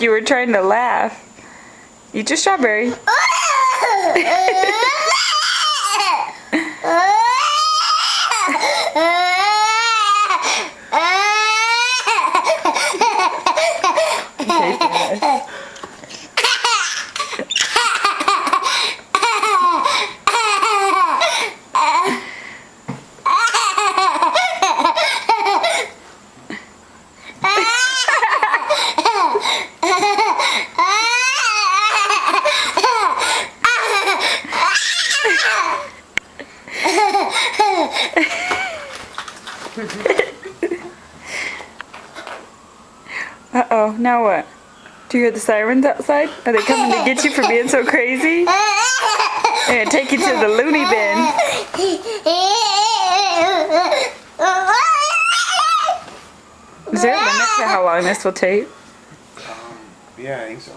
You were trying to laugh. Eat your strawberry. Uh-oh, now what? Do you hear the sirens outside? Are they coming to get you for being so crazy? They're gonna take you to the loony bin. Is there a limit to how long this will take? Yeah, I think so.